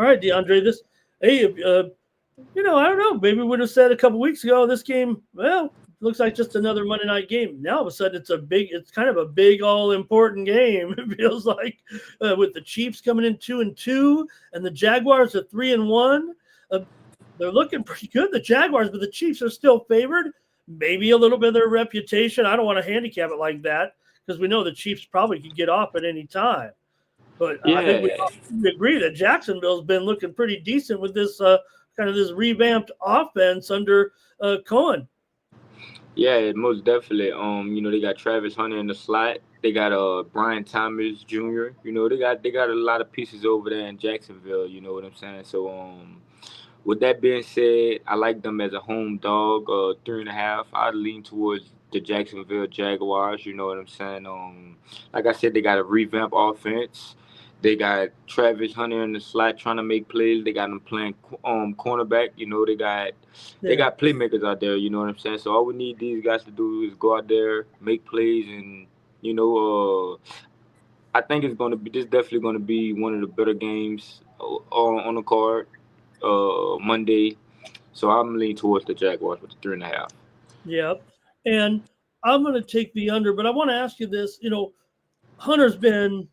All right, DeAndre. Hey, I don't know. Maybe we would have said a couple weeks ago this game. Well, looks like just another Monday night game. Now all of a sudden it's kind of a big, all important game. It feels like with the Chiefs coming in 2-2 and the Jaguars are 3-1. They're looking pretty good, the Jaguars, but the Chiefs are still favored. Maybe a little bit of their reputation. I don't want to handicap it like that because we know the Chiefs probably could get off at any time. But I think we agree that Jacksonville's been looking pretty decent with this kind of this revamped offense under Cohen. Yeah, most definitely. They got Travis Hunter in the slot. They got Brian Thomas Jr. They got a lot of pieces over there in Jacksonville. You know what I'm saying? So with that being said, I like them as a home dog, 3.5. I'd lean towards the Jacksonville Jaguars. You know what I'm saying? Like I said, they got a revamp offense. They got Travis Hunter in the slot trying to make plays. They got him playing cornerback. They got playmakers out there. You know what I'm saying? So all we need these guys to do is go out there, make plays, and I think this definitely gonna be one of the better games on the card Monday. So I'm leaning towards the Jaguars with the 3.5. Yep, and I'm going to take the under, but I want to ask you this. Hunter's been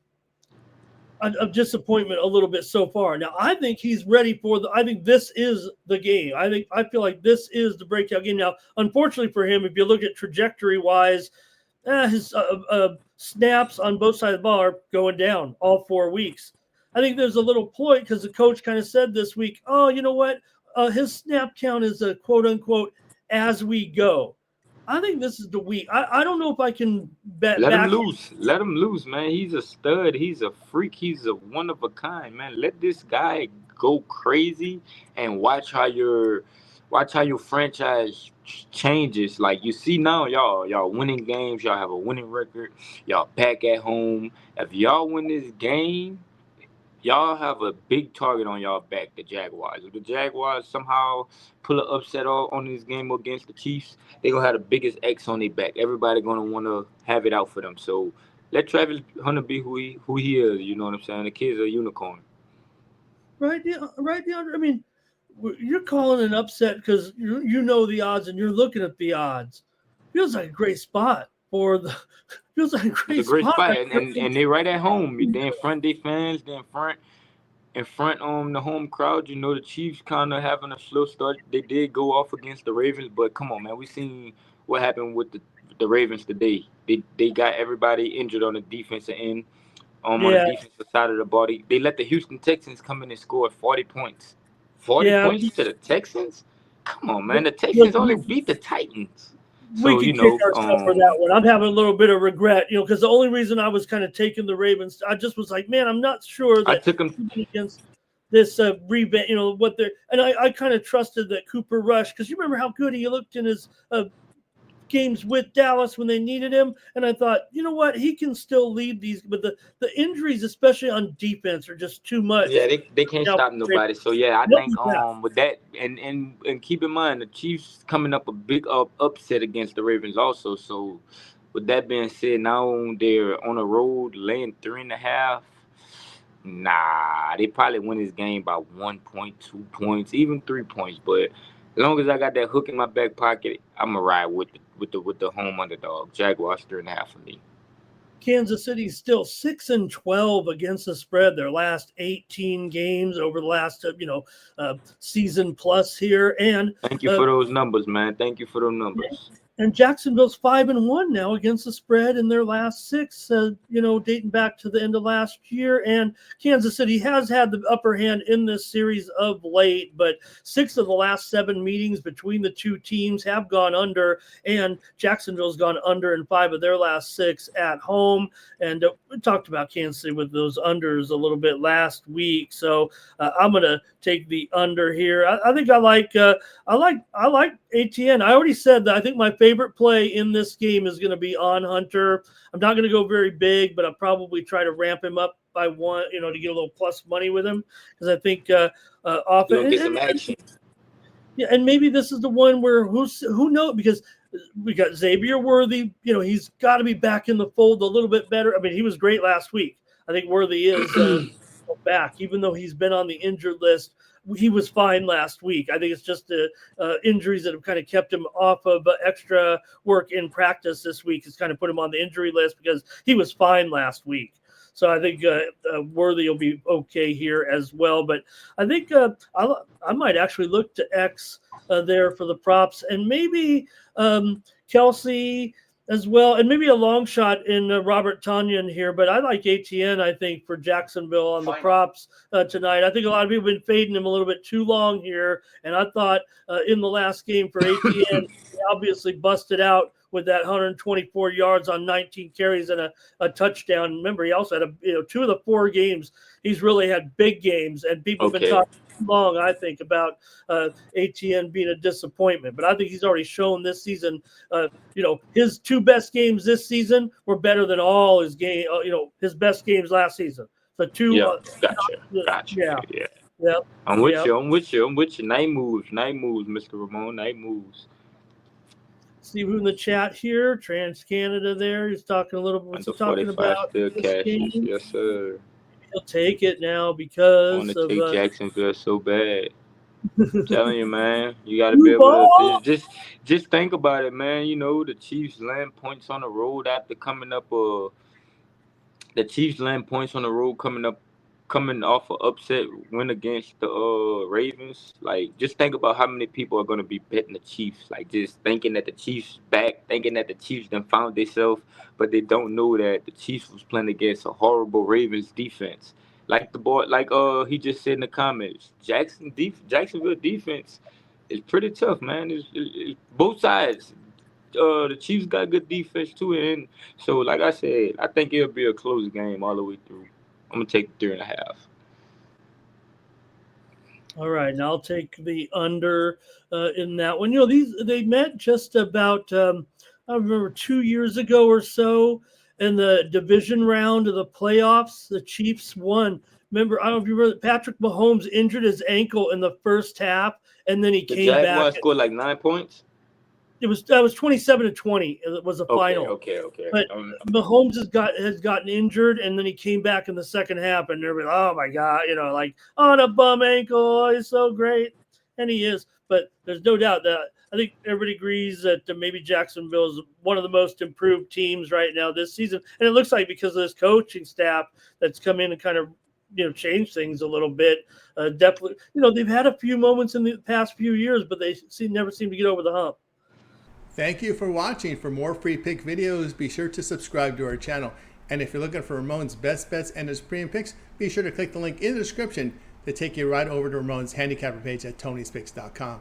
a disappointment a little bit so far. Now, I think he's ready I think this is the game. I feel like this is the breakout game. Now, unfortunately for him, if you look at trajectory-wise, his snaps on both sides of the ball are going down all 4 weeks. I think there's a little ploy because the coach kind of said this week, oh, you know what? His snap count is a quote-unquote as we go. I think this is the week. I don't know if I can bet. Let him loose. Let him loose, man. He's a stud. He's a freak. He's a one of a kind, man. Let this guy go crazy and watch how your franchise changes. Like you see now, y'all winning games. Y'all have a winning record. Y'all back at home. If y'all win this game, y'all have a big target on y'all back, the Jaguars. If the Jaguars somehow pull an upset on this game against the Chiefs, they're going to have the biggest X on their back. Everybody going to want to have it out for them. So let Travis Hunter be who he is. You know what I'm saying? The kid's a unicorn. Right, DeAndre. I mean, you're calling an upset because you know the odds and you're looking at the odds. Feels like a great spot for the. Feels like a great spot. And they're right at home. They in front of their fans. They in front the home crowd. The Chiefs kind of having a slow start. They did go off against the Ravens, but come on, man, we seen what happened with the Ravens today. They got everybody injured on the defensive end. On the defensive side of the body, they let the Houston Texans come in and score 40 points. 40 points to the Texans? Come on, man. The Texans only beat the Titans. So, we can kick ourselves for that one. I'm having a little bit of regret, because the only reason I was kind of taking the Ravens, I just was like, man, I'm not sure that I took them against this revamp, what they're, and I kind of trusted that Cooper Rush, because you remember how good he looked in his games with Dallas when they needed him, and I thought, you know what, he can still lead these, but the injuries, especially on defense, are just too much. Yeah, they can't stop nobody. So yeah, I think with that, and keep in mind the Chiefs coming up a big upset against the Ravens also. So with that being said, now they're on the road laying 3.5. Nah, they probably win this game by 1 point, 2 points, even 3 points. But as long as I got that hook in my back pocket, I'm gonna ride with the home underdog. Jaguars 3.5 for me. Kansas City's still 6-12 against the spread. Their last 18 games over the last season plus here. And thank you for those numbers, man. Thank you for those numbers. And Jacksonville's 5-1 now against the spread in their last 6, dating back to the end of last year. And Kansas City has had the upper hand in this series of late, but 6 of the last 7 meetings between the two teams have gone under, and Jacksonville's gone under in 5 of their last 6 at home. And we talked about Kansas City with those unders a little bit last week, so I'm going to take the under here. I think I like ATN. I already said that I think my favorite play in this game is going to be on Hunter. I'm not going to go very big, but I'll probably try to ramp him up by 1, to get a little plus money with him, because I think often get some action. Yeah, and maybe this is the one where who knows, because we got Xavier Worthy. He's got to be back in the fold a little bit better. I mean, he was great last week. I think Worthy is back, even though he's been on the injured list. He was fine last week. I think it's just the injuries that have kind of kept him off of extra work in practice this week has kind of put him on the injury list because he was fine last week. So I think Worthy will be okay here as well. But I think I might actually look to X there for the props, and maybe Kelsey as well, and maybe a long shot in Robert Tonyan here. But I like ATN, I think, for Jacksonville on the props tonight. I think a lot of people have been fading him a little bit too long here, and I thought in the last game for ATN, he obviously busted out with that 124 yards on 19 carries and a touchdown. Remember, he also had 2 of the 4 games he's really had big games, and people have been talking too long, I think, about ATN being a disappointment. But I think he's already shown this season, his 2 best games this season were better than all his his best games last season. So 2. Yeah, gotcha. Yeah. I'm with you. Night moves, Mr. Ramon. Night moves. See who in the chat here, Trans Canada there. He's talking a little bit. What's he talking about? Still cashes. Yes, sir. He'll take it now because I want to take Jacksonville so bad. I'm telling you, man. You got to be able to just think about it, man. The Chiefs land points on the road after coming up. The Chiefs land points on the road coming off an upset win against the Ravens. Like, just think about how many people are going to be betting the Chiefs. Like, just thinking that the Chiefs back, thinking that the Chiefs done found themselves, but they don't know that the Chiefs was playing against a horrible Ravens defense. Like he just said in the comments, Jacksonville defense is pretty tough, man. It's both sides. The Chiefs got good defense too, and so like I said, I think it'll be a close game all the way through. I'm gonna take 3.5. All right, and I'll take the under in that one. They met just about I remember 2 years ago or so in the division round of the playoffs. The Chiefs won. Remember, I don't know if you remember, Patrick Mahomes injured his ankle in the first half, and then he came back. The Jaguars scored like 9 points. That was 27-20. It was a final. Okay. But Mahomes has gotten injured, and then he came back in the second half, and everybody, oh my God, on a bum ankle, he's so great, and he is. But there's no doubt that I think everybody agrees that maybe Jacksonville is one of the most improved teams right now this season, and it looks like because of this coaching staff that's come in and kind of change things a little bit. Definitely, they've had a few moments in the past few years, but they never seem to get over the hump. Thank you for watching. For more free pick videos, be sure to subscribe to our channel. And if you're looking for Ramon's best bets and his premium picks, be sure to click the link in the description to take you right over to Ramon's handicapper page at Tony'sPicks.com.